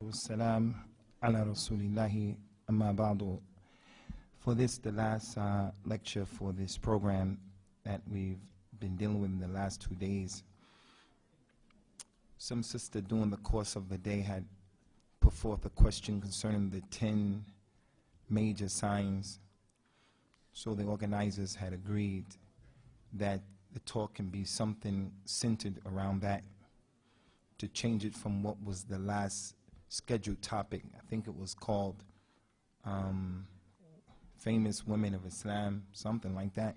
Wassalam ala Rasulillahi amma ba'du. For this, the last lecture for this program that we've been dealing with in the last 2 days, some sister during the course of the day had put forth a question concerning the 10 major signs. So the organizers had agreed that the talk can be something centered around that, to change it from what was the last scheduled topic. I think it was called Famous Women of Islam, something like that.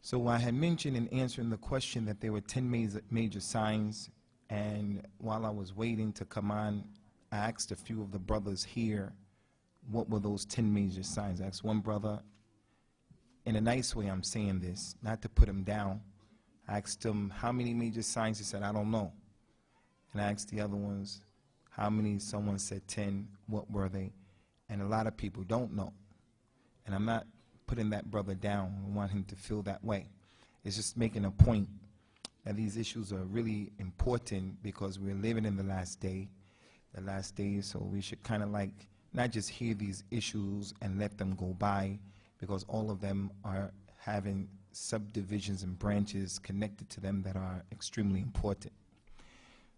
So I had mentioned in answering the question that there were 10 major signs, and while I was waiting to come on, I asked a few of the brothers here what were those 10 major signs. I asked one brother, in a nice way I'm saying this, not to put him down, I asked him how many major signs. He said, I don't know. And I asked the other ones, how many? Someone said 10. What were they? And a lot of people don't know. And I'm not putting that brother down. I want him to feel that way. It's just making a point that these issues are really important because we're living in the last days, so we should kind of like not just hear these issues and let them go by, because all of them are having subdivisions and branches connected to them that are extremely important.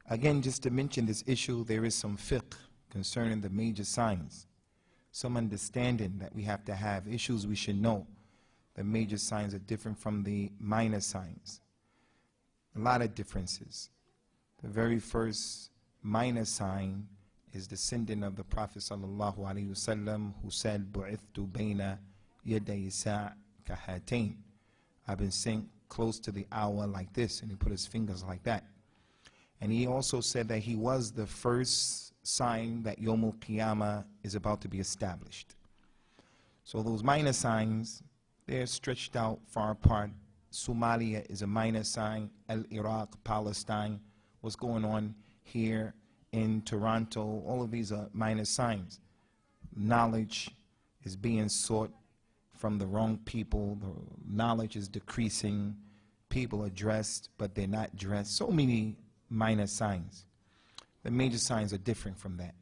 Again, just to mention this issue, there is some fiqh concerning the major signs, some understanding that we have to have, issues we should know. The major signs are different from the minor signs. A lot of differences. The very first minor sign is the sending of the Prophet sallallahu alaihi wasallam, who said, "Bu'ithtu bayna yaday sa' kahatain." I've been sent close to the hour like this, and he put his fingers like that. And he also said that he was the first sign that Yawmul Qiyamah is about to be established. So those minor signs, they're stretched out far apart. Somalia is a minor sign, Iraq, Palestine, what's going on here in Toronto, all of these are minor signs. Knowledge is being sought from the wrong people, the knowledge is decreasing, people are dressed but they're not dressed. So many minor signs. The major signs are different from that.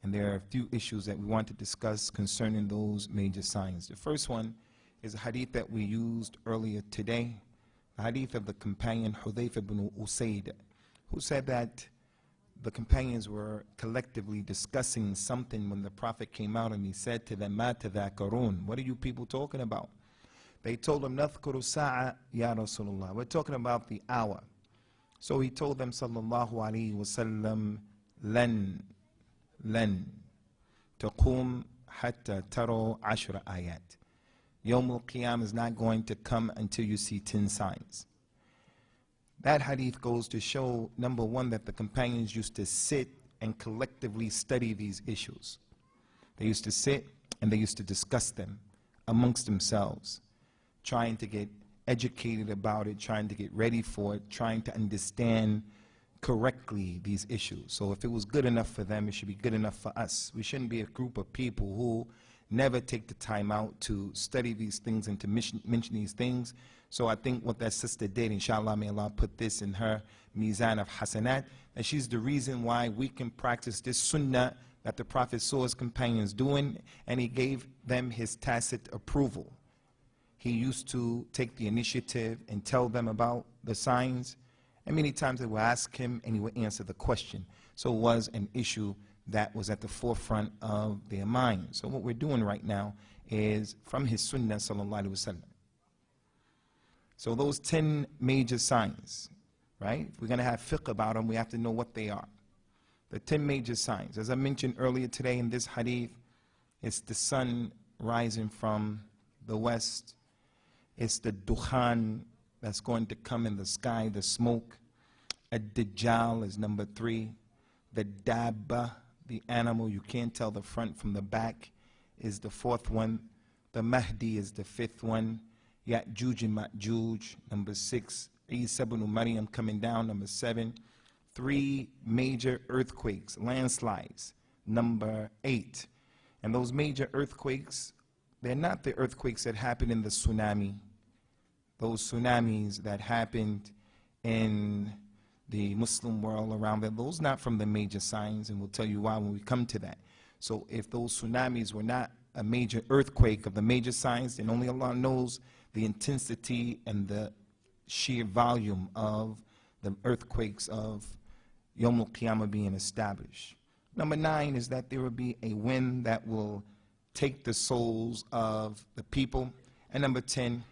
And there are a few issues that we want to discuss concerning those major signs. The first one is a hadith that we used earlier today, the hadith of the companion Hudayfa ibn Usayd, who said that the companions were collectively discussing something when the Prophet came out, and he said to them, "Ma tadhakarun?" What are you people talking about? They told him, "Nadhkuru sa'a ya Rasulullah." We're talking about the hour. So he told them, sallallahu alaihi wasallam, "Lan taqum hatta taro 10 ayat." Yawmul Qiyamah is not going to come until you see 10 signs. That hadith goes to show, number one, that the companions used to sit and collectively study these issues. They used to sit and they used to discuss them amongst themselves, trying to get educated about it, trying to get ready for it, trying to understand correctly these issues. So if it was good enough for them, it should be good enough for us. We shouldn't be a group of people who never take the time out to study these things and to mention these things. So I think what that sister did, inshallah, may Allah put this in her mizan of hasanat, that she's the reason why we can practice this sunnah that the Prophet saw his companions doing, and he gave them his tacit approval. He used to take the initiative and tell them about the signs, and many times they would ask him and he would answer the question. So it was an issue that was at the forefront of their mind. So what we're doing right now is from his sunnah sallallahu alaihi wasallam. So those 10 major signs, right? If we're going to have fiqh about them, we have to know what they are. The 10 major signs. As I mentioned earlier today in this hadith, it's the sun rising from the west. It's the dukhan that's going to come in the sky, the smoke. Ad-Dajjal is number 3. The dabba, the animal, you can't tell the front from the back, is the 4th one. The Mahdi is the 5th one. Ya'juj and Ma'juj, number 6. Isa ibn Maryam coming down, number 7. 3 major earthquakes, landslides, number 8. And those major earthquakes, they're not the earthquakes that happened in the tsunami. Those tsunamis that happened in the Muslim world around there. Those not from the major signs, and we'll tell you why when we come to that. So if those tsunamis were not a major earthquake of the major signs, then only Allah knows the intensity and the sheer volume of the earthquakes of Yawm al-Qiyamah being established. Number 9 is that there will be a wind that will take the souls of the people. And number 10,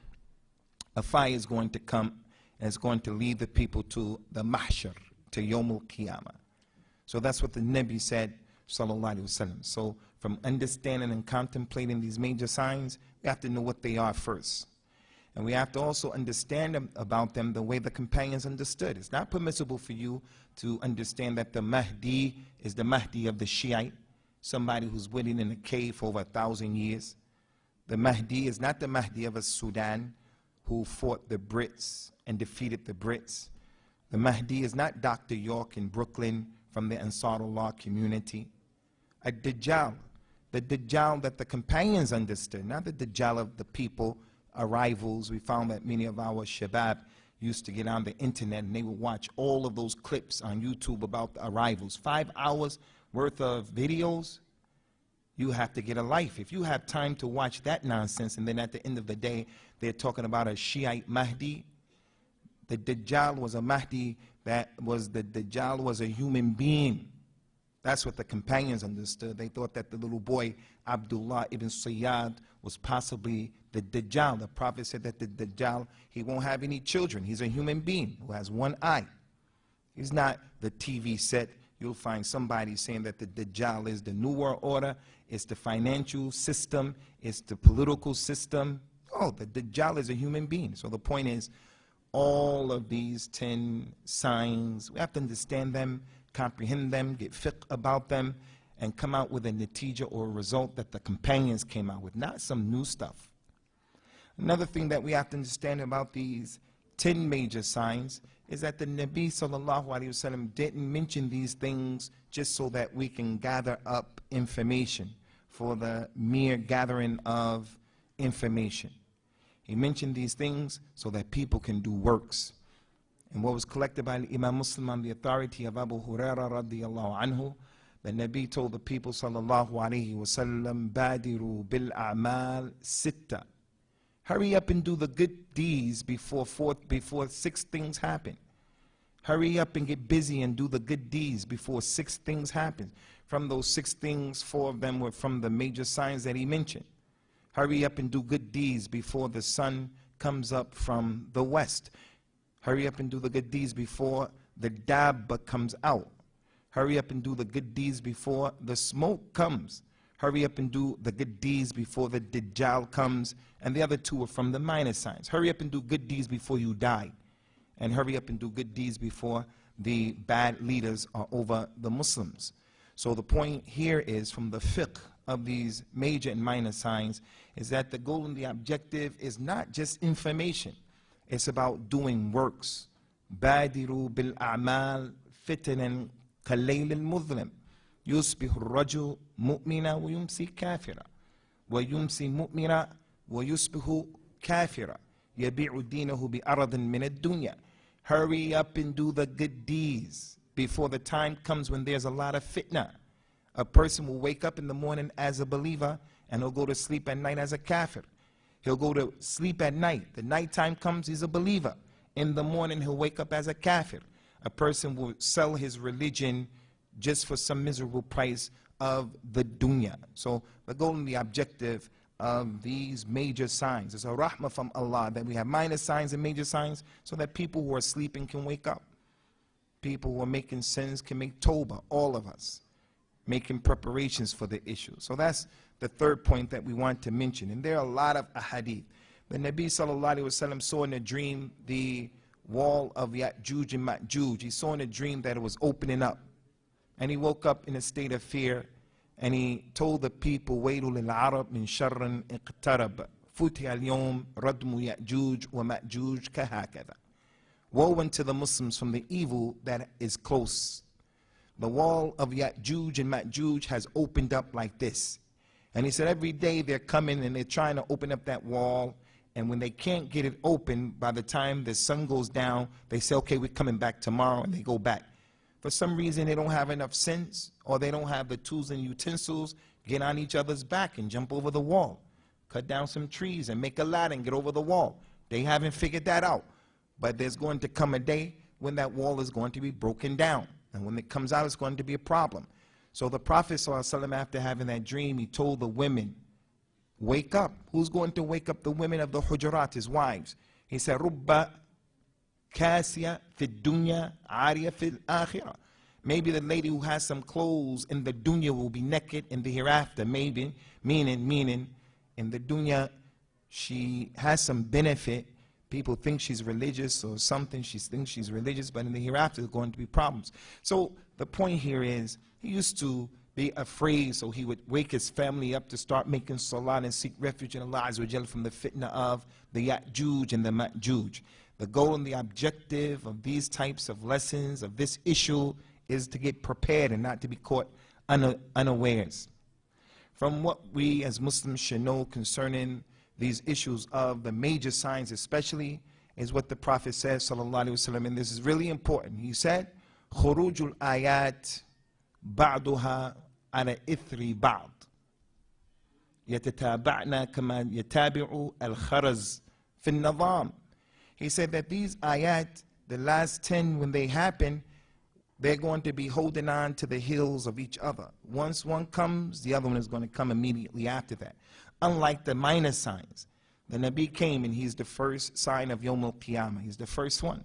a fire is going to come and it's going to lead the people to the mahshar, to Yawm al-Qiyamah. So that's what the Nabi said, sallallahu alaihi wasallam. So from understanding and contemplating these major signs, we have to know what they are first. And we have to also understand about them the way the companions understood. It's not permissible for you to understand that the Mahdi is the Mahdi of the Shiite, somebody who's waiting in a cave for over 1,000 years. The Mahdi is not the Mahdi of Sudan, who fought the Brits and defeated the Brits. The Mahdi is not Dr. York in Brooklyn from the Ansarullah community. A Dajjal, the Dajjal that the companions understood, not the Dajjal of the people, arrivals. We found that many of our Shabab used to get on the internet and they would watch all of those clips on YouTube about the arrivals. 5 hours worth of videos. You have to get a life. If you have time to watch that nonsense and then at the end of the day they're talking about a Shiite Mahdi, the Dajjal was a Mahdi the Dajjal was a human being. That's what the companions understood. They thought that the little boy Abdullah ibn Sayyad was possibly the Dajjal. The Prophet said that the Dajjal, he won't have any children. He's a human being who has one eye. He's not the TV set. You'll find somebody saying that the Dajjal is the New World Order, it's the financial system, it's the political system. Oh, the Dajjal is a human being. So the point is, all of these 10 signs, we have to understand them, comprehend them, get fiqh about them, and come out with a natija or a result that the companions came out with, not some new stuff. Another thing that we have to understand about these 10 major signs is that the Nabi sallallahu alaihi wasallam didn't mention these things just so that we can gather up information for the mere gathering of information. He mentioned these things so that people can do works. And what was collected by Imam Muslim on the authority of Abu Hurairah radiyallahu anhu, the Nabi told the people sallallahu alaihi wasallam, Badiru bil a'mal sitta. Hurry up and do the good deeds before 6 things happen. Hurry up and get busy and do the good deeds before 6 things happen. From those 6 things, 4 of them were from the major signs that he mentioned. Hurry up and do good deeds before the sun comes up from the west. Hurry up and do the good deeds before the dabba comes out. Hurry up and do the good deeds before the smoke comes. Hurry up and do the good deeds before the Dajjal comes. And the other 2 are from the minor signs. Hurry up and do good deeds before you die. And hurry up and do good deeds before the bad leaders are over the Muslims. So the point here is, from the fiqh of these major and minor signs, is that the goal and the objective is not just information. It's about doing works. Badiru bil a'mal fitanan kallayl al-mudhlim. Yusbihu ar-rajul mu'mina wa yumsi kafira. Wa yumsi mu'mina wa yusbihu kafira. Yabi'u dinahu bi aradin min ad-dunya. Hurry up and do the good deeds before the time comes when there's a lot of fitna. A person will wake up in the morning as a believer and he'll go to sleep at night as a kafir. He'll go to sleep at night. The nighttime comes, he's a believer. In the morning, he'll wake up as a kafir. A person will sell his religion just for some miserable price of the dunya. So the goal and the objective of these major signs is a rahmah from Allah, that we have minor signs and major signs so that people who are sleeping can wake up. People who are making sins can make tawbah, all of us, making preparations for the issue. So that's the third point that we want to mention. And there are a lot of ahadith. The Nabi sallallahu alaihi wasallam saw in a dream the wall of Ya'juj and Ma'juj. He saw in a dream that it was opening up. And he woke up in a state of fear, and he told the people, Wailu lil Arab min sharrin iqtarab, futi al yawm radmu Ya'juj wa Ma'juj kahakada. Woe unto the Muslims from the evil that is close. The wall of Ya'juj and Ma'juj has opened up like this. And he said every day they're coming and they're trying to open up that wall, And when they can't get it open, by the time the sun goes down, they say, okay, we're coming back tomorrow, and they go back. For some reason, they don't have enough sense, or they don't have the tools and utensils, get on each other's back and jump over the wall. Cut down some trees and make a ladder and get over the wall. They haven't figured that out. But there's going to come a day when that wall is going to be broken down. And when it comes out, it's going to be a problem. So the Prophet ﷺ, after having that dream, he told the women, wake up. Who's going to wake up the women of the Hujurat, his wives? He said, Rubba Kasiya fi dunya, Ariya fil akhirah. Maybe the lady who has some clothes in the dunya will be naked in the hereafter. Maybe, meaning, in the dunya, she has some benefit. People think she's religious or something. She thinks she's religious, but in the hereafter, there's going to be problems. So the point here is, he used to be afraid, so he would wake his family up to start making salat and seek refuge in Allah Azza wa Jalla from the fitna of the Ya'juj and the Ma'juj. The goal and the objective of these types of lessons, of this issue, is to get prepared and not to be caught unawares. From what we as Muslims should know concerning these issues of the major signs especially, is what the Prophet says, sallallahu alaihi wasallam, and this is really important. He said, خُرُوجُ الْآيَاتِ بَعْضُهَا عَلَى إِثْرِ بَعْضٍ يَتَتَابَعْنَا كَمَا يَتَابِعُ الْخَرَزْ فِي النَّظَامِ. He said that these ayat, the last 10, when they happen, they're going to be holding on to the heels of each other. Once one comes, the other one is going to come immediately after that. Unlike the minor signs, the Nabi came and he's the first sign of Yawm al-Qiyamah. He's the first one.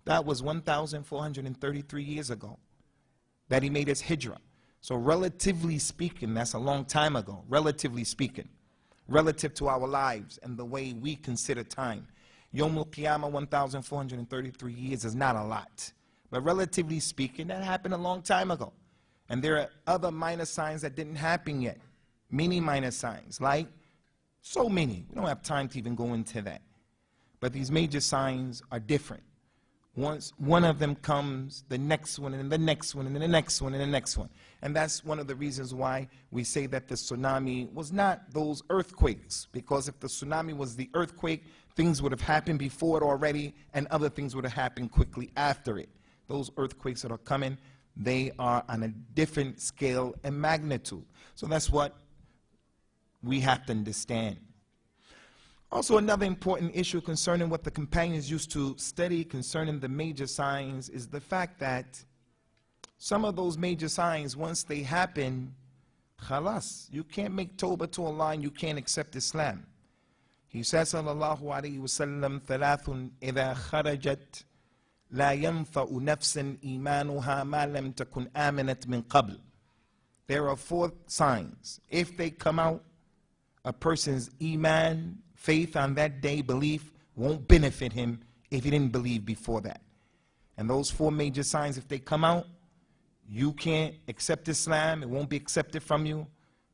That was 1,433 years ago that he made his hijrah. So relatively speaking, that's a long time ago, relatively speaking, relative to our lives and the way we consider time. Yawm al-Qiyamah, 1,433 years is not a lot. But relatively speaking, that happened a long time ago. And there are other minor signs that didn't happen yet. Many minor signs, like so many. We don't have time to even go into that. But these major signs are different. Once one of them comes, the next one, and then the next one, and then the next one, and the next one. And that's one of the reasons why we say that the tsunami was not those earthquakes. Because if the tsunami was the earthquake, things would have happened before it already, and other things would have happened quickly after it. Those earthquakes that are coming, they are on a different scale and magnitude. So that's what we have to understand. Also, another important issue concerning what the companions used to study concerning the major signs is the fact that some of those major signs, once they happen, khalas, you can't make tawbah to Allah and you can't accept Islam. He says, sallallahu alayhi wa sallam, ثلاث إذا خرجت لا ينفع نفسا إيمانها ما لم تكن آمنت من قبل. There are 4 signs. If they come out, a person's iman, faith on that day, belief, won't benefit him if he didn't believe before that. And those 4 major signs, if they come out, you can't accept Islam, it won't be accepted from you,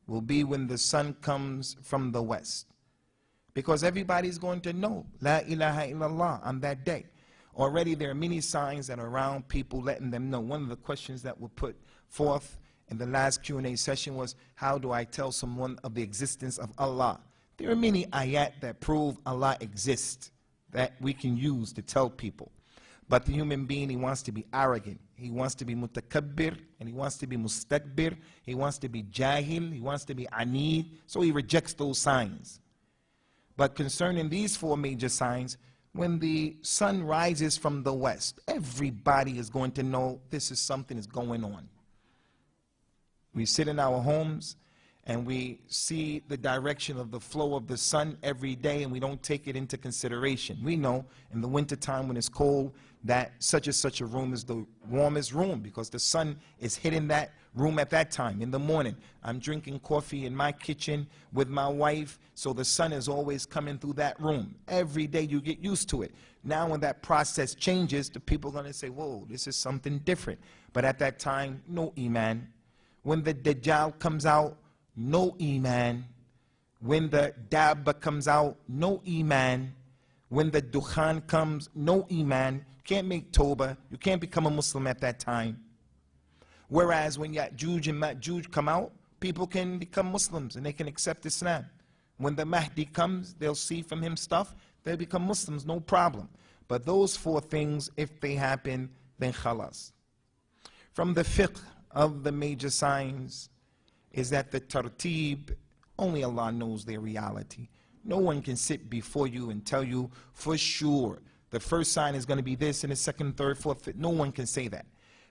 will be when the sun comes from the west. Because everybody's going to know La ilaha illallah on that day. Already there are many signs that are around people letting them know. One of the questions that were put forth in the last Q&A session was, how do I tell someone of the existence of Allah? There are many ayat that prove Allah exists that we can use to tell people. But the human being, he wants to be arrogant. He wants to be mutakabbir, and he wants to be mustakbir. He wants to be jahil. He wants to be anid. So he rejects those signs. But concerning these 4 major signs, when the sun rises from the west, everybody is going to know this is something is going on. We sit in our homes and we see the direction of the flow of the sun every day, and we don't take it into consideration. We know in the wintertime when it's cold that such and such a room is the warmest room because the sun is hitting that room at that time. In the morning, I'm drinking coffee in my kitchen with my wife, so the sun is always coming through that room. Every day you get used to it. Now when that process changes, the people are going to say, whoa, this is something different. But at that time, no iman. When the Dajjal comes out, no iman. When the Dabba comes out, no iman. When the Dukhan comes, no iman. You can't make Tawbah. You can't become a Muslim at that time. Whereas when Ya'juj and Ma'juj come out, people can become Muslims and they can accept Islam. When the Mahdi comes, they'll see from him stuff, they'll become Muslims, no problem. But those four things, if they happen, then khalas. From the fiqh of the major signs is that the tartib, only Allah knows their reality. No one can sit before you and tell you for sure the first sign is going to be this and the second, third, fourth, fifth. No one can say that,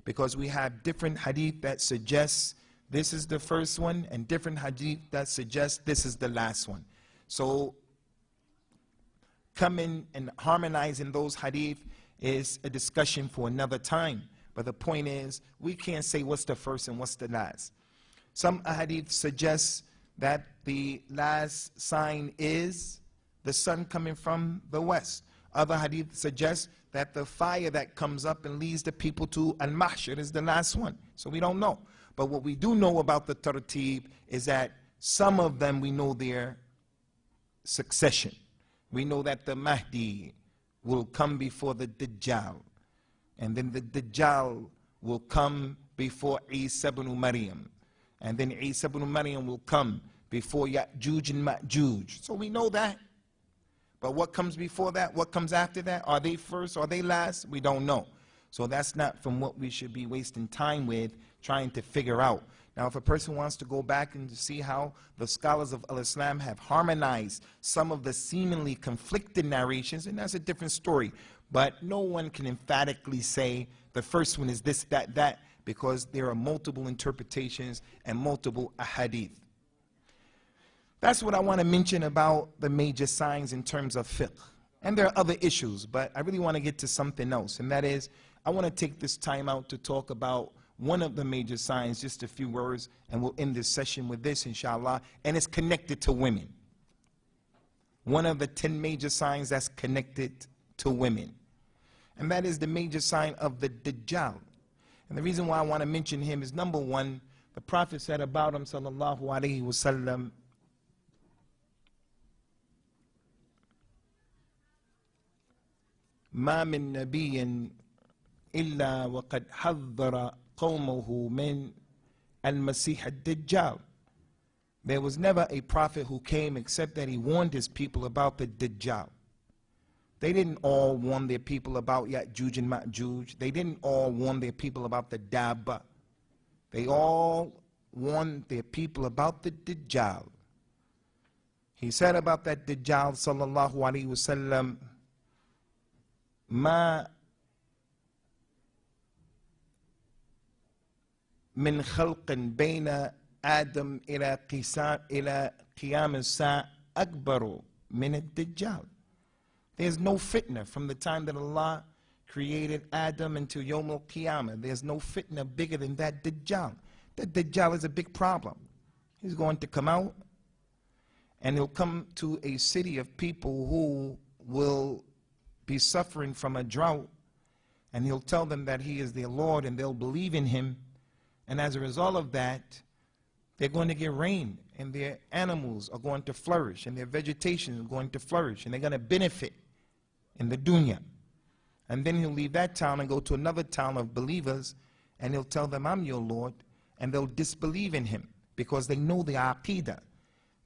because we have different hadith that suggests this is the first one and different hadith that suggests this is the last one. So coming and harmonizing those hadith is a discussion for another time. But the point is, we can't say what's the first and what's the last. Some hadith suggests that the last sign is the sun coming from the west. Other hadith suggests that the fire that comes up and leads the people to al-mahshar is the last one. So we don't know. But what we do know about the tartib is that some of them we know their succession. We know that the Mahdi will come before the Dajjal, and then the Dajjal will come before Isa ibn Maryam, and then Isa ibn Maryam will come before Ya'juj and Ma'juj. So we know that. But what comes before that? What comes after that? Are they first? Are they last? We don't know. So that's not from what we should be wasting time with trying to figure out. Now, if a person wants to go back and to see how the scholars of Al-Islam have harmonized some of the seemingly conflicted narrations, and that's a different story. But no one can emphatically say the first one is this, that, because there are multiple interpretations and multiple ahadith. That's what I want to mention about the major signs in terms of fiqh. And there are other issues, but I really want to get to something else, and that is, I want to take this time out to talk about one of the major signs, just a few words, and we'll end this session with this, inshallah, and it's connected to women. One of the 10 major signs that's connected to women, and that is the major sign of the Dajjal. And the reason why I want to mention him is, number one, the Prophet said about him, sallallahu alaihi wasallam, ما من نبي إلا وقد حذر قومه من المسيح الدجال. There was never a prophet who came except that he warned his people about the Dajjal. They didn't all warn their people about Ya'juj and Ma'juj. They didn't all warn their people about the Dabba. They all warned their people about the Dajjal. He said about that Dajjal, sallallahu alaihi wasallam, ما من خلق بين آدم إلى قيام الساعة أكبر من الدجال. There's no fitna from the time that Allah created Adam until Yawm al-Qiyamah. There's no fitna bigger than that Dajjal. That Dajjal is a big problem. He's going to come out, and he'll come to a city of people who will be suffering from a drought, and he'll tell them that he is their Lord, and they'll believe in him, and as a result of that, they're going to get rain, and their animals are going to flourish, and their vegetation is going to flourish, and they're going to benefit in the dunya. And then he'll leave that town and go to another town of believers, and he'll tell them, I'm your Lord, and they'll disbelieve in him because they know the aqidah.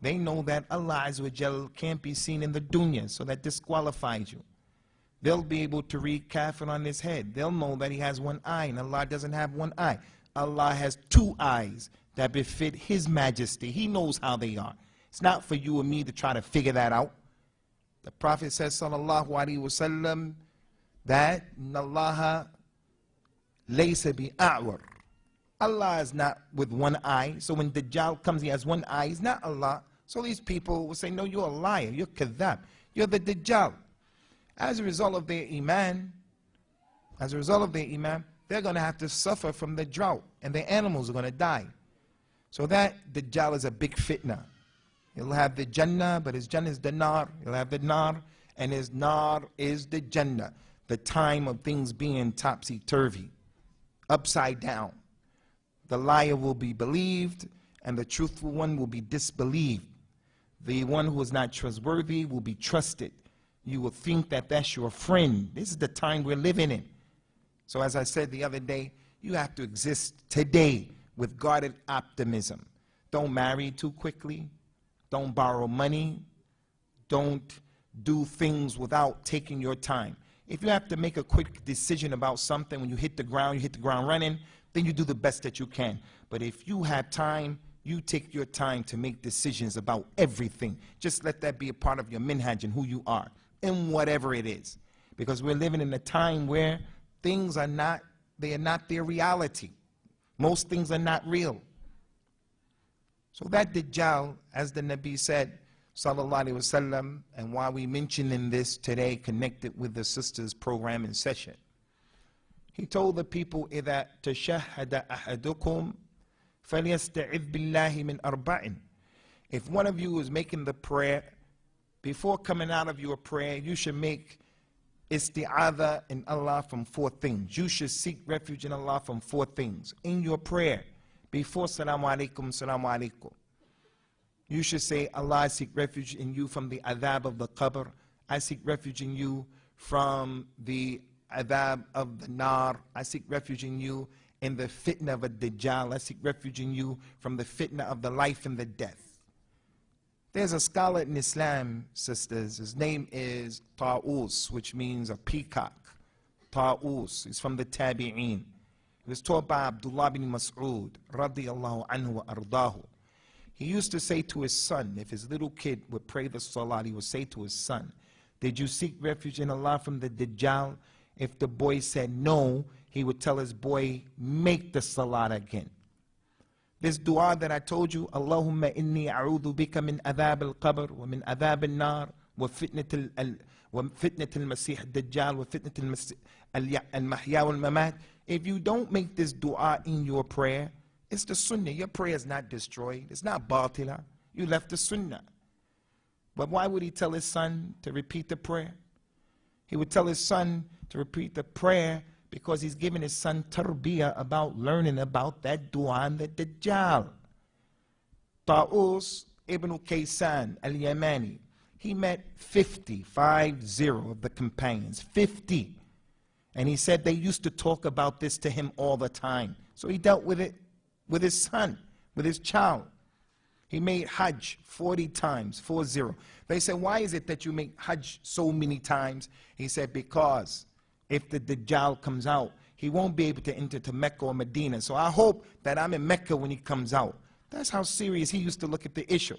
They know that Allah Azza wa Jal can't be seen in the dunya, so that disqualifies you. They'll be able to read kafir on his head. They'll know that he has one eye, and Allah doesn't have one eye. Allah has two eyes that befit his majesty. He knows how they are. It's not for you and me to try to figure that out. The Prophet says, sallallahu alaihi wasallam, that Allah laysa bi'a'war. Allah is not with one eye. So when Dajjal comes, he has one eye. He's not Allah. So these people will say, no, you're a liar. You're kadhab. You're the Dajjal. As a result of their iman, they're going to have to suffer from the drought, and their animals are going to die. So that Dajjal is a big fitna. He'll have the Jannah, but his Jannah is the Nar. He'll have the Nar, and his Nar is the Jannah. The time of things being topsy-turvy, upside down. The liar will be believed, and the truthful one will be disbelieved. The one who is not trustworthy will be trusted. You will think that that's your friend. This is the time we're living in. So as I said the other day, you have to exist today with guarded optimism. Don't marry too quickly. Don't borrow money. Don't do things without taking your time. If you have to make a quick decision about something, when you hit the ground running, then you do the best that you can. But if you have time, you take your time to make decisions about everything. Just let that be a part of your minhaj and who you are, in whatever it is. Because we're living in a time where things are not their reality. Most things are not real. So that Dajjal, as the Nabi said, sallallahu alaihi wasallam, and why we mention in this today, connected with the sisters' program and session, he told the people, إِذَا تَشَهَّدَ أَحَدُكُمْ فَلْيَسْتَعِذْ بِاللَّهِ مِنْ أَرْبَعٍ. If one of you is making the prayer, before coming out of your prayer, you should make isti'adha in Allah from 4 things. You should seek refuge in Allah from 4 things. In your prayer, before salamu alaikum, salamu alaikum, you should say, Allah, I seek refuge in you from the adhab of the qabr. I seek refuge in you from the adhab of the nar. I seek refuge in you in the fitna of a dajjal. I seek refuge in you from the fitna of the life and the death. There's a scholar in Islam, sisters. His name is Ta'us, which means a peacock. Ta'us. He's from the Tabi'een. He was taught by Abdullah bin Mas'ud, radiyallahu anhu wa ardahu. He used to say to his son, if his little kid would pray the salat, he would say to his son, did you seek refuge in Allah from the Dajjal? If the boy said no, he would tell his boy, make the salat again. This dua that I told you, Allahumma inni a'udhu bika min adhab al-qabr wa min adhab al-nar wa fitnat al-masih al-dajjal wa fitnat al-mahya wal-mamat. If you don't make this dua in your prayer, it's the sunnah. Your prayer is not destroyed. It's not batila. You left the sunnah. But why would he tell his son to repeat the prayer? He would tell his son to repeat the prayer because he's giving his son tarbiyah about learning about that dua and the Dajjal. Ta'us ibn Kaysan al-Yamani, he met 50 of the companions, 50. And he said they used to talk about this to him all the time. So he dealt with it with his son, with his child. He made Hajj 40 times, 40. They said, why is it that you make Hajj so many times? He said, because if the Dajjal comes out, he won't be able to enter to Mecca or Medina. So I hope that I'm in Mecca when he comes out. That's how serious he used to look at the issue.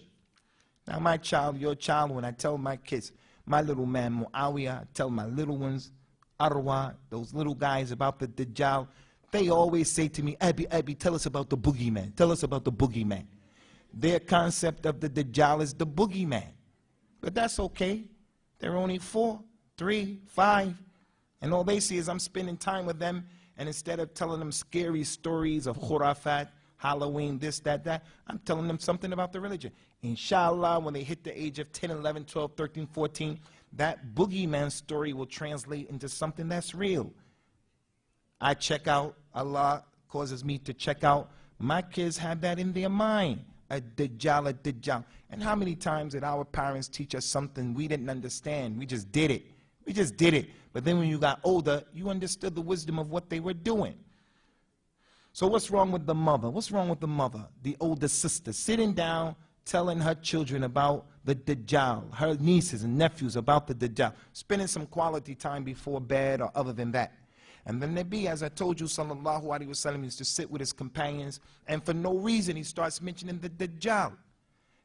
Now my child, your child, when I tell my kids, my little man Muawiyah, I tell my little ones, Arwa, those little guys about the Dajjal, they always say to me, Abi, tell us about the boogeyman. Tell us about the boogeyman. Their concept of the Dajjal is the boogeyman. But that's okay. They're only 4, 3, 5. And all they see is I'm spending time with them, and instead of telling them scary stories of khurafat, Halloween, this, that, I'm telling them something about the religion. Inshallah, when they hit the age of 10, 11, 12, 13, 14, that boogeyman story will translate into something that's real. I check out, Allah causes me to check out, my kids have that in their mind, a Dajjal. And how many times did our parents teach us something we didn't understand? We just did it. But then when you got older, you understood the wisdom of what they were doing. So what's wrong with the mother? What's wrong with the mother, the older sister, sitting down, telling her children about the Dajjal, her nieces and nephews about the Dajjal, spending some quality time before bed or other than that? And the Nabi, as I told you, sallallahu alaihi wasallam, used to sit with his companions, and for no reason he starts mentioning the Dajjal.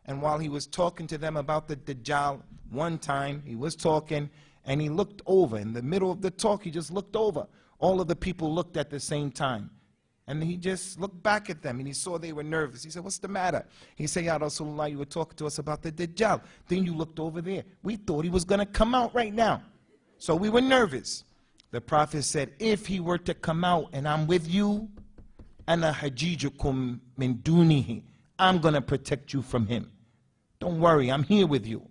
And while he was talking to them about the Dajjal, one time he was talking, and he looked over. In the middle of the talk, he just looked over. All of the people looked at the same time. And he just looked back at them, and he saw they were nervous. He said, what's the matter? He said, Ya Rasulullah, you were talking to us about the Dajjal. Then you looked over there. We thought he was going to come out right now. So we were nervous. The Prophet said, if he were to come out and I'm with you, ana hajijukum min dunihi, I'm going to protect you from him. Don't worry, I'm here with you.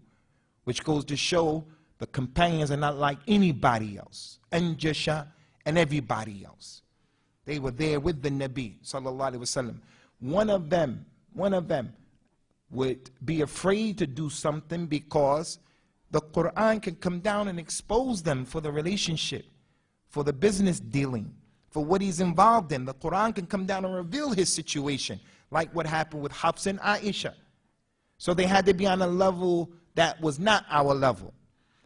Which goes to show the companions are not like anybody else. Anjasha and everybody else. They were there with the Nabi, sallallahu alaihi wasallam. One of them would be afraid to do something because the Quran can come down and expose them for the relationship, for the business dealing, for what he's involved in. The Quran can come down and reveal his situation, like what happened with Hafs and Aisha. So they had to be on a level that was not our level.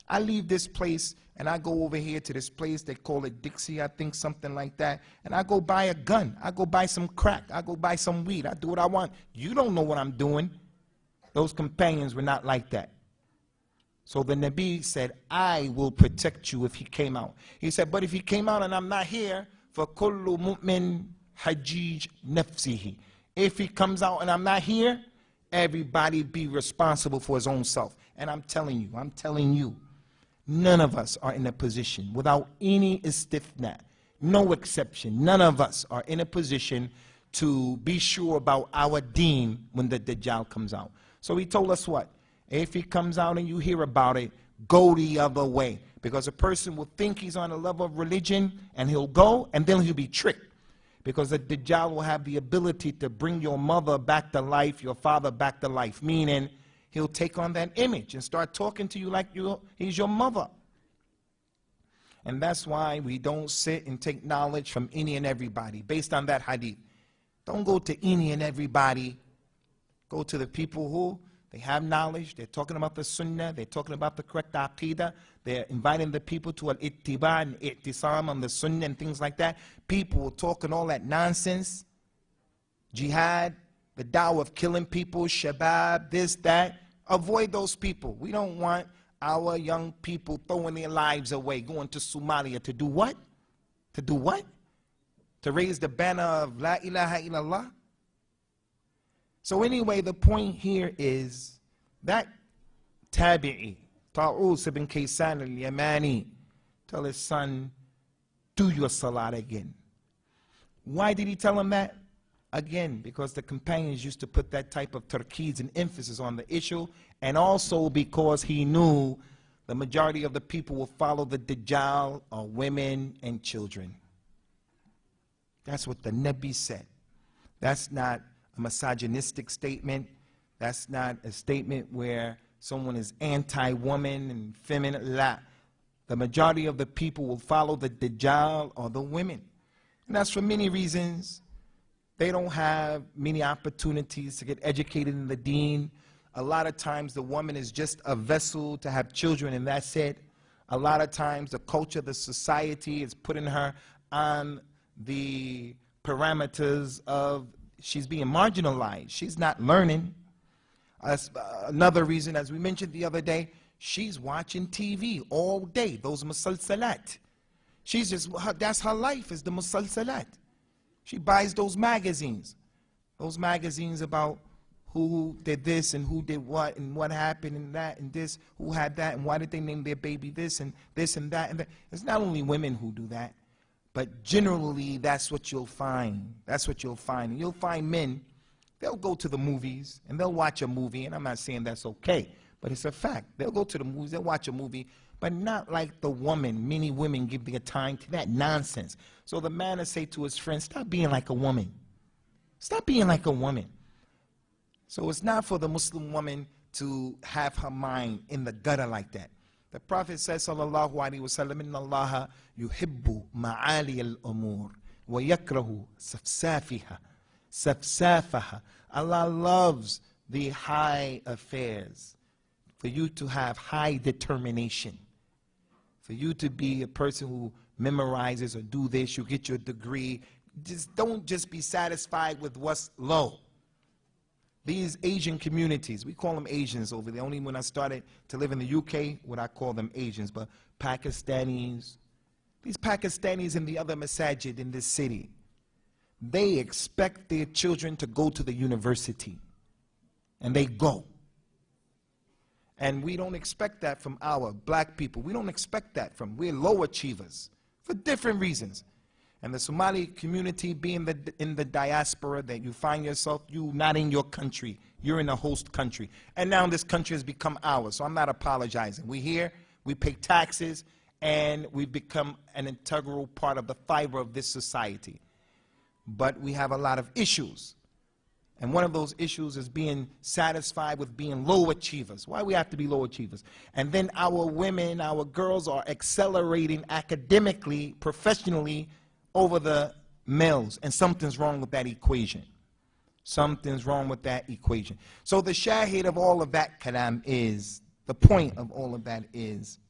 I leave this place and I go over here to this place, they call it Dixie, I think, something like that, and I go buy a gun, I go buy some crack, I go buy some weed, I do what I want. You don't know what I'm doing. Those companions were not like that. So the Nabi said, I will protect you if he came out. He said, but if he came out and I'm not here, فَكُلُّ مُؤْمِنْ حَجِيجْ نَفْسِهِ. If he comes out and I'm not here, everybody be responsible for his own self. And I'm telling you, none of us are in a position, without any istithna, no exception, none of us are in a position to be sure about our deen when the Dajjal comes out. So he told us what? If he comes out and you hear about it, go the other way. Because a person will think he's on a level of religion and he'll go and then he'll be tricked. Because the Dajjal will have the ability to bring your mother back to life, your father back to life. Meaning, he'll take on that image and start talking to you like he's your mother. And that's why we don't sit and take knowledge from any and everybody based on that hadith. Don't go to any and everybody. Go to the people who they have knowledge. They're talking about the sunnah. They're talking about the correct aqidah. They're inviting the people to al-ittiba and i'tisam on the sunnah and things like that. People talking all that nonsense. Jihad, the da'wah of killing people, shabab, this, that. Avoid those people. We don't want our young people throwing their lives away, going to Somalia to do what? To do what? To raise the banner of La ilaha illallah? So anyway, the point here is that Tabi'i, Ta'us ibn Kaysan al-Yamani, tell his son, do your salat again. Why did he tell him that? Again, because the companions used to put that type of tarkeeds and emphasis on the issue, and also because he knew the majority of the people will follow the Dajjal are women and children. That's what the Nabi said. That's not a misogynistic statement. That's not a statement where someone is anti-woman and feminine. La. The majority of the people will follow the Dajjal or the women. And that's for many reasons. They don't have many opportunities to get educated in the deen. A lot of times the woman is just a vessel to have children and that's it. A lot of times the culture, the society is putting her on the parameters of she's being marginalized. She's not learning. Another reason, as we mentioned the other day, she's watching TV all day, those musalsalat. She's just, that's her life, is the musalsalat. She buys those magazines about who did this and who did what and what happened and that and this, who had that and why did they name their baby this and that and that. It's not only women who do that, but generally that's what you'll find. That's what you'll find. And you'll find men, they'll go to the movies and they'll watch a movie, and I'm not saying that's okay, but it's a fact. They'll go to the movies, they'll watch a movie, but not like the woman. Many women give their time to that nonsense. So the man will say to his friend, stop being like a woman. Stop being like a woman. So it's not for the Muslim woman to have her mind in the gutter like that. The Prophet says, sallallahu alaihi wasallam, inna Allah yuhibbu ma'ali al-umur wa yakrahu safsafaha. Allah loves the high affairs. For you to have high determination. For you to be a person who memorizes or do this, you get your degree. Don't just be satisfied with what's low. These Asian communities, we call them Asians over there. Only when I started to live in the UK would I call them Asians, but Pakistanis, these Pakistanis in the other masajid in this city, they expect their children to go to the university, and they go. And we don't expect that from our black people. We don't expect that from, we're low achievers for different reasons. And the Somali community being in the diaspora, that you find yourself, you not in your country, you're in a host country. And now this country has become ours, so I'm not apologizing. We're here, we pay taxes, and we become an integral part of the fiber of this society. But we have a lot of issues. And one of those issues is being satisfied with being low achievers. Why we have to be low achievers? And then our women, our girls are accelerating academically, professionally over the males, and something's wrong with that equation. Something's wrong with that equation. So the shahid of all of that kalam is, the point of all of that is,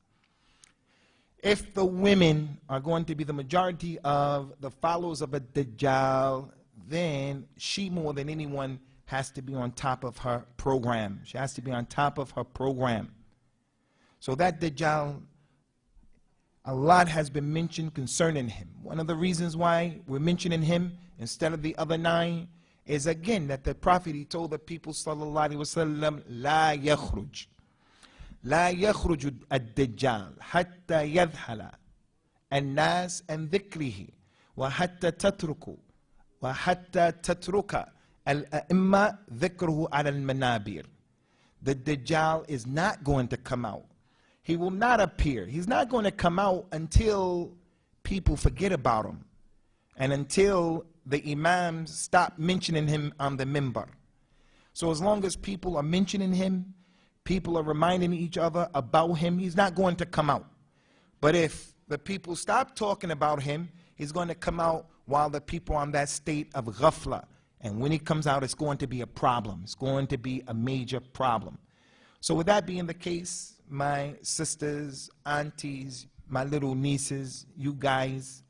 if the women are going to be the majority of the followers of a Dajjal, then she more than anyone has to be on top of her program. She has to be on top of her program. So that Dajjal, a lot has been mentioned concerning him. One of the reasons why we're mentioning him instead of the other 9 is again that the Prophet, he told the people sallallahu alaihi wasallam, la yakhruj. لا يخرج الدجال حتى يذهل الناس عن ذكره وحتى تترك الأئمة ذكره على المنابر. The Dajjal is not going to come out. He will not appear. He's not going to come out until people forget about him and until the Imams stop mentioning him on the minbar. So as long as people are mentioning him, people are reminding each other about him, he's not going to come out. But if the people stop talking about him, he's going to come out while the people are on that state of ghafla. And when he comes out, it's going to be a problem. It's going to be a major problem. So with that being the case, my sisters, aunties, my little nieces, you guys,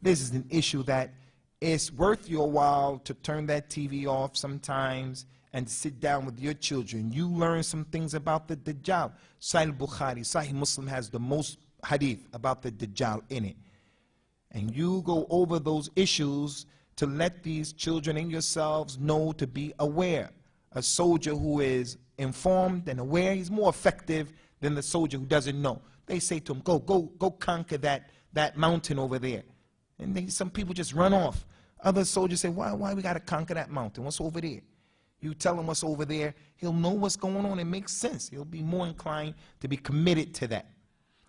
this is an issue that it's worth your while to turn that TV off sometimes and sit down with your children. You learn some things about the Dajjal. Sahih Bukhari, Sahih Muslim has the most hadith about the Dajjal in it. And you go over those issues to let these children and yourselves know to be aware. A soldier who is informed and aware, he's more effective than the soldier who doesn't know. They say to him, go conquer that mountain over there. And some people just run off. Other soldiers say, why we got to conquer that mountain? What's over there? You tell him what's over there, he'll know what's going on. It makes sense. He'll be more inclined to be committed to that.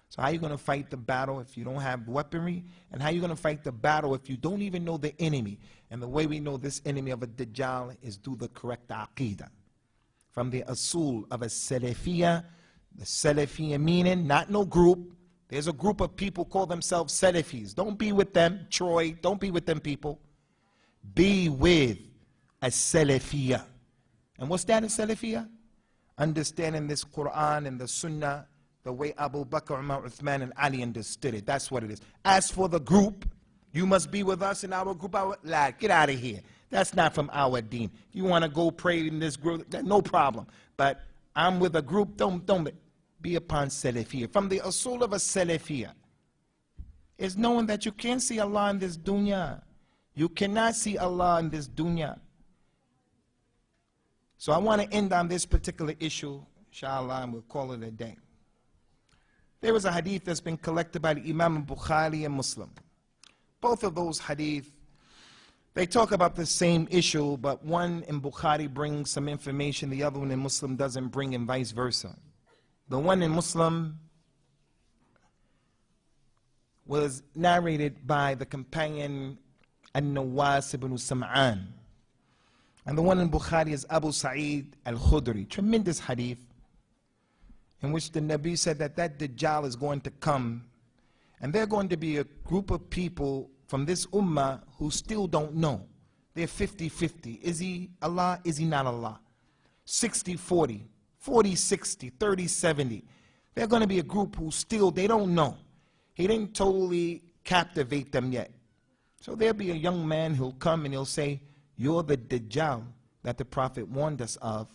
So how are you going to fight the battle if you don't have weaponry? And how are you going to fight the battle if you don't even know the enemy? And the way we know this enemy of a Dajjal is through the correct aqeedah. From the asul of a Salafiyah, the Salafiyah meaning not no group. There's a group of people call themselves Salafis. Don't be with them, Troy. Don't be with them people. Be with a Salafiyah. And what's that in Salafiyah? Understanding this Quran and the Sunnah the way Abu Bakr, Umar, Uthman, and Ali understood it. That's what it is. As for the group, you must be with us in our group. Get out of here. That's not from our deen. If you want to go pray in this group, no problem. But I'm with a group, don't be upon Salafiyah. From the asul of a Salafiyah is knowing that you can't see Allah in this dunya. You cannot see Allah in this dunya. So I want to end on this particular issue, inshallah, and we'll call it a day. There was a hadith that's been collected by the Imam Bukhari and Muslim. Both of those hadith, they talk about the same issue, but one in Bukhari brings some information, the other one in Muslim doesn't bring, and vice versa. The one in Muslim was narrated by the companion An-Nawas ibn Sam'an. And the one in Bukhari is Abu Sa'id al-Khudri. Tremendous hadith in which the Nabi said that Dajjal is going to come, and they're going to be a group of people from this ummah who still don't know. They're 50-50. Is he Allah? Is he not Allah? 60-40, 40-60, 30-70. They're going to be a group who still, they don't know. He didn't totally captivate them yet. So there'll be a young man who'll come and he'll say, you're the Dajjal that the Prophet warned us of.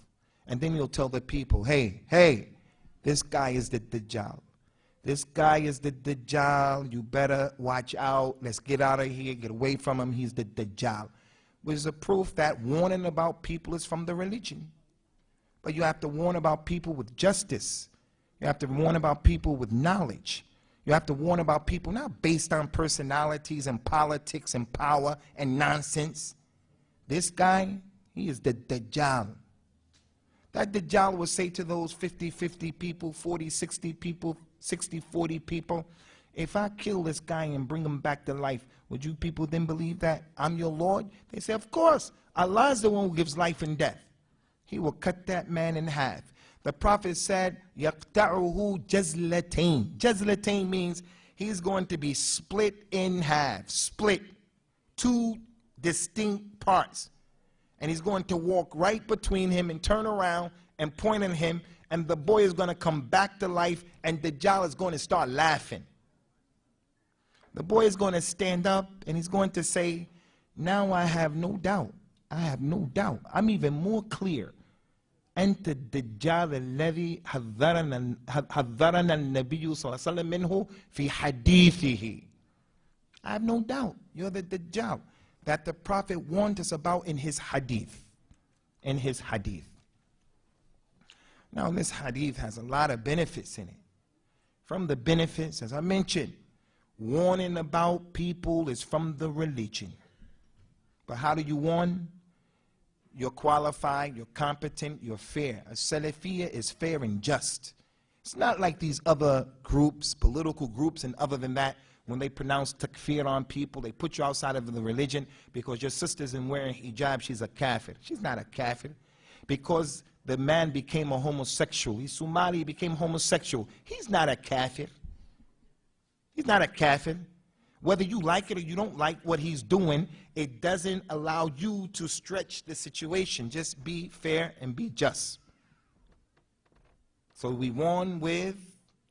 And then he'll tell the people, hey, this guy is the Dajjal. This guy is the Dajjal. You better watch out. Let's get out of here. Get away from him. He's the Dajjal. Which is a proof that warning about people is from the religion. But you have to warn about people with justice. You have to warn about people with knowledge. You have to warn about people not based on personalities and politics and power and nonsense. This guy, he is the Dajjal. That Dajjal will say to those 50-50 people, 40-60 people, 60-40 people, if I kill this guy and bring him back to life, would you people then believe that I'm your Lord? They say, of course. Allah is the one who gives life and death. He will cut that man in half. The Prophet said, يَقْتَعُهُ جَزْلَتَيْن. Jazlatain means he's going to be split in half. Split. Two distinct parts. And he's going to walk right between him and turn around and point at him, and the boy is going to come back to life, and Dajjal is going to start laughing. The boy is going to stand up and he's going to say, now I have no doubt. I have no doubt. I'm even more clear. أنت الدجال الذي حذرنا النبي صلى الله عليه وسلم منه في حديثه. I have no doubt you're the Dajjal that the Prophet warned us about in his hadith. In his hadith. Now this hadith has a lot of benefits in it. From the benefits, as I mentioned, warning about people is from the religion. But how do you warn? You're qualified, you're competent, you're fair. A Salafiyya is fair and just. It's not like these other groups, political groups, and other than that, when they pronounce takfir on people, they put you outside of the religion because your sister isn't wearing hijab, she's a kafir. She's not a kafir. Because the man became a homosexual, he's Somali, he became homosexual. He's not a kafir. He's not a kafir. Whether you like it or you don't like what he's doing, it doesn't allow you to stretch the situation. Just be fair and be just. So we warn with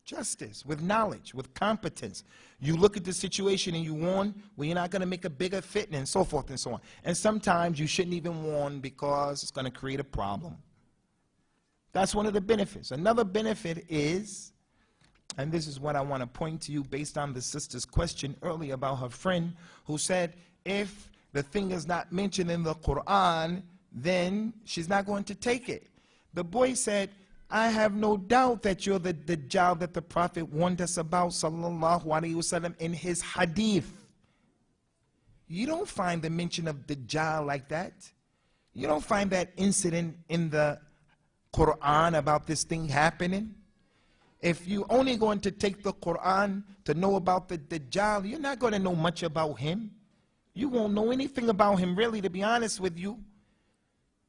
justice, with knowledge, with competence. You look at the situation and you warn, well, you're not going to make a bigger fitna, and so forth and so on. And sometimes you shouldn't even warn because it's going to create a problem. That's one of the benefits. Another benefit is, and this is what I want to point to you based on the sister's question earlier about her friend who said, if the thing is not mentioned in the Quran, then she's not going to take it. The boy said, I have no doubt that you're the Dajjal that the Prophet warned us about, sallallahu alaihi wasallam, in his hadith. You don't find the mention of Dajjal like that. You don't find that incident in the Quran about this thing happening. If you're only going to take the Quran to know about the Dajjal, you're not going to know much about him. You won't know anything about him, really, to be honest with you.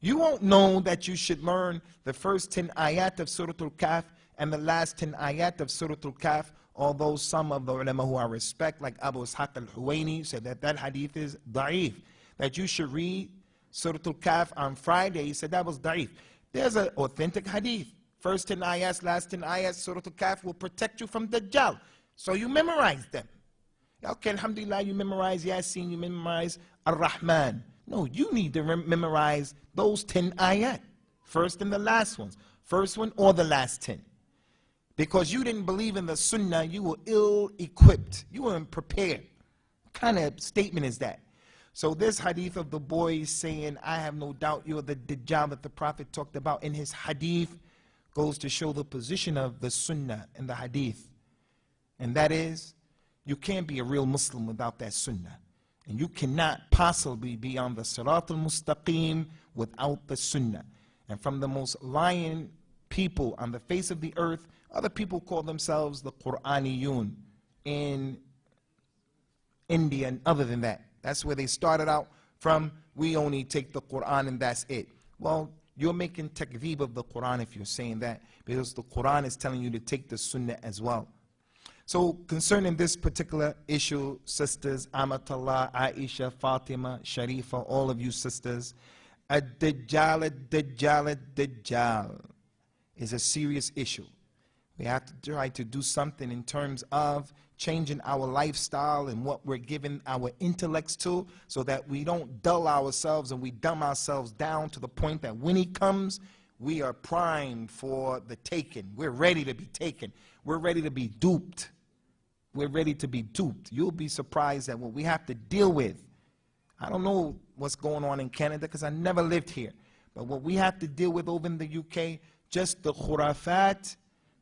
You won't know that you should learn the first 10 ayat of Surah Al-Kahf and the last 10 ayat of Surah Al-Kahf, although some of the ulama who I respect, like Abu Ishaq al-Huwaini, said that that hadith is da'if, that you should read Surah Al-Kahf on Friday. He said that was da'if. There's an authentic hadith. First 10 ayats, last 10 ayats, Surah Al-Kahf will protect you from Dajjal. So you memorize them. Okay, alhamdulillah, you memorize Yasin, you memorize Ar-Rahman. No, you need to memorize those 10 ayat. First and the last ones. First one or the last 10. Because you didn't believe in the sunnah, you were ill-equipped. You weren't prepared. What kind of statement is that? So this hadith of the boy saying, I have no doubt you're the Dajjal that the Prophet talked about in his hadith, goes to show the position of the sunnah in the hadith. And that is, you can't be a real Muslim without that sunnah. And you cannot possibly be on the Sirat al-Mustaqim without the sunnah. And from the most lying people on the face of the earth, other people call themselves the Qur'aniyun in India and other than that. That's where they started out from. We only take the Quran and that's it. Well, you're making takdeeb of the Quran if you're saying that, because the Quran is telling you to take the sunnah as well. So concerning this particular issue, sisters, Amatallah, Aisha, Fatima, Sharifa, all of you sisters, Ad-Dajjal is a serious issue. We have to try to do something in terms of changing our lifestyle and what we're giving our intellects to, so that we don't dull ourselves and we dumb ourselves down to the point that when he comes, we are primed for the taking. We're ready to be taken. We're ready to be duped. We're ready to be duped. You'll be surprised at what we have to deal with. I don't know what's going on in Canada because I never lived here. But what we have to deal with over in the UK, just the khurafat,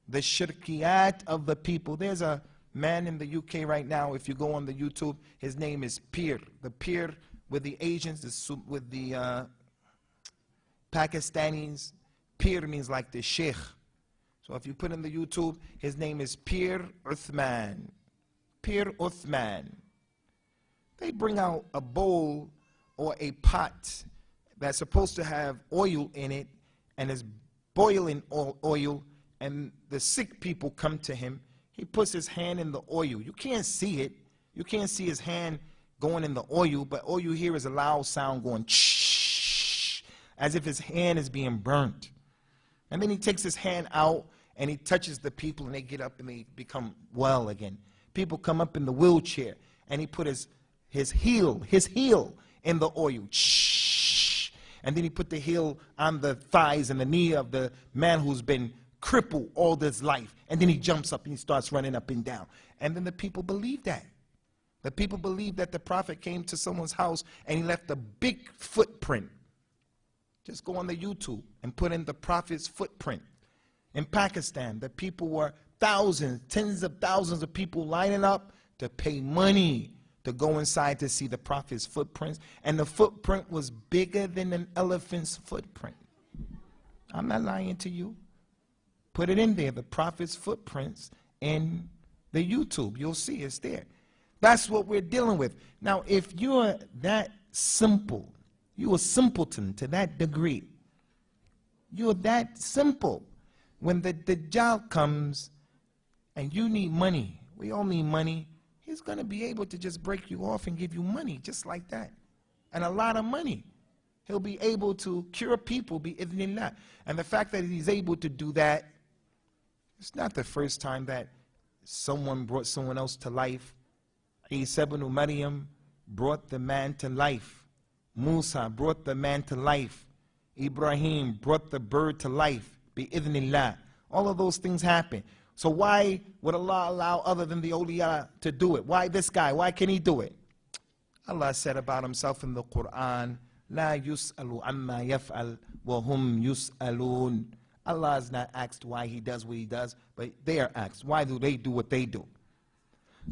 the shirkiyat of the people. There's a man in the UK right now, if you go on the YouTube, his name is Pir. The Pir with the Asians, with the Pakistanis. Pir means like the sheikh. So if you put in the YouTube, his name is Pir Uthman. Pir Uthman. They bring out a bowl or a pot that's supposed to have oil in it and is boiling oil, and the sick people come to him. He puts his hand in the oil. You can't see it. You can't see his hand going in the oil, but all you hear is a loud sound going shh. as if his hand is being burnt. And then he takes his hand out and he touches the people and they get up and they become well again. People come up in the wheelchair and he put his heel in the oil. Shh. And then he put the heel on the thighs and the knee of the man who's been crippled all his life. And then he jumps up and he starts running up and down. And then the people believe that. The people believe that the prophet came to someone's house and he left a big footprint. Just go on the YouTube and put in the prophet's footprint. In Pakistan, the people were thousands, tens of thousands of people lining up to pay money to go inside to see the prophet's footprints. And the footprint was bigger than an elephant's footprint. I'm not lying to you. Put it in there, the prophet's footprints in the YouTube. You'll see it's there. That's what we're dealing with. Now, if you're that simple, you're a simpleton to that degree. You're that simple. When the Dajjal comes and you need money, we all need money, he's going to be able to just break you off and give you money just like that. And a lot of money. He'll be able to cure people, bi-idhnillah. And the fact that he's able to do that, it's not the first time that someone brought someone else to life. Isa ibn Maryam brought the man to life. Musa brought the man to life. Ibrahim brought the bird to life. Bi-idhnillah. All of those things happen. So why would Allah allow other than the awliya to do it? Why this guy? Why can he do it? Allah said about himself in the Quran, La yus'alu amma yaf'al wa hum yus'alun. Allah is not asked why he does what he does, but they are asked, why do they do what they do?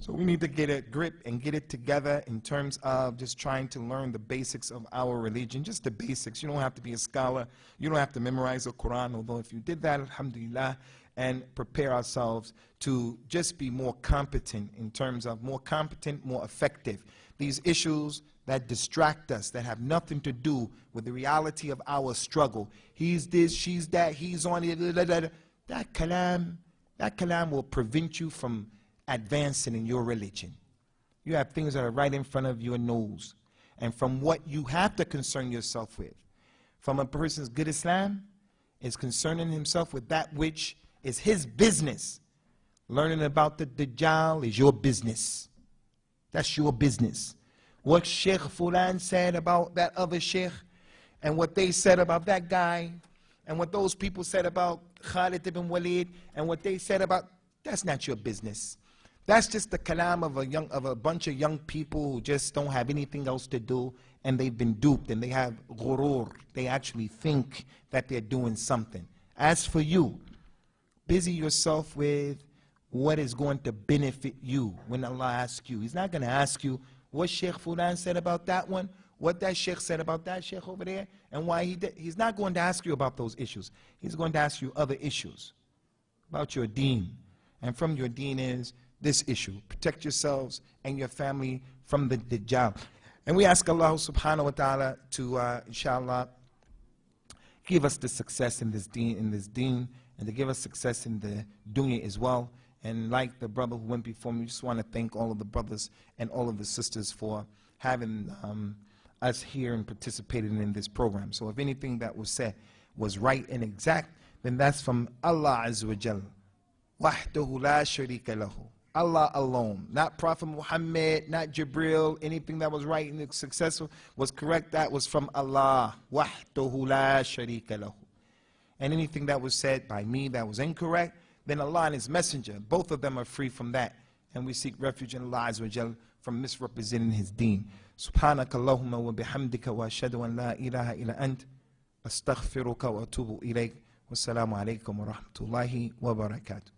So we need to get a grip and get it together in terms of just trying to learn the basics of our religion, just the basics. You don't have to be a scholar. You don't have to memorize the Quran, although if you did that, alhamdulillah, and prepare ourselves to just be more competent in terms of more competent, more effective. These issues that distract us, that have nothing to do with the reality of our struggle. He's this, she's that, he's on it, that kalam will prevent you from advancing in your religion. You have things that are right in front of your nose. And from what you have to concern yourself with, from a person's good Islam, is concerning himself with that which is his business. Learning about the Dajjal is your business. That's your business. What Sheikh Fulan said about that other Sheikh, and what they said about that guy, and what those people said about Khalid ibn Walid, and what they said about, that's not your business. That's just the kalam of a bunch of young people who just don't have anything else to do, and they've been duped, and they have ghurur. They actually think that they're doing something. As for you, busy yourself with what is going to benefit you when Allah asks you. He's not going to ask you what Sheikh Fulan said about that one, what that Sheikh said about that Sheikh over there, and why he did. He's not going to ask you about those issues. He's going to ask you other issues about your deen. And from your deen is this issue. Protect yourselves and your family from the Dajjal. And we ask Allah subhanahu wa ta'ala to, inshallah, give us the success in this deen, and to give us success in the dunya as well. And like the brother who went before me, we just want to thank all of the brothers and all of the sisters for having us here and participating in this program. So if anything that was said was right and exact, then that's from Allah Azza wa Jal. Wahdahu la sharika lahu. Allah alone. Not Prophet Muhammad, not Jibril. Anything that was right and successful was correct, that was from Allah. Wahdahu la sharika lahu. And anything that was said by me that was incorrect, then Allah and His Messenger, both of them are free from that. And we seek refuge in Allah Azza wa Jal from misrepresenting His deen. Subhanaka Allahumma wa bihamdika wa ashhadu an la ilaha illa ant astaghfiruka wa atubu ilayk. Wassalamu alaikum wa rahmatullahi wa barakatuh.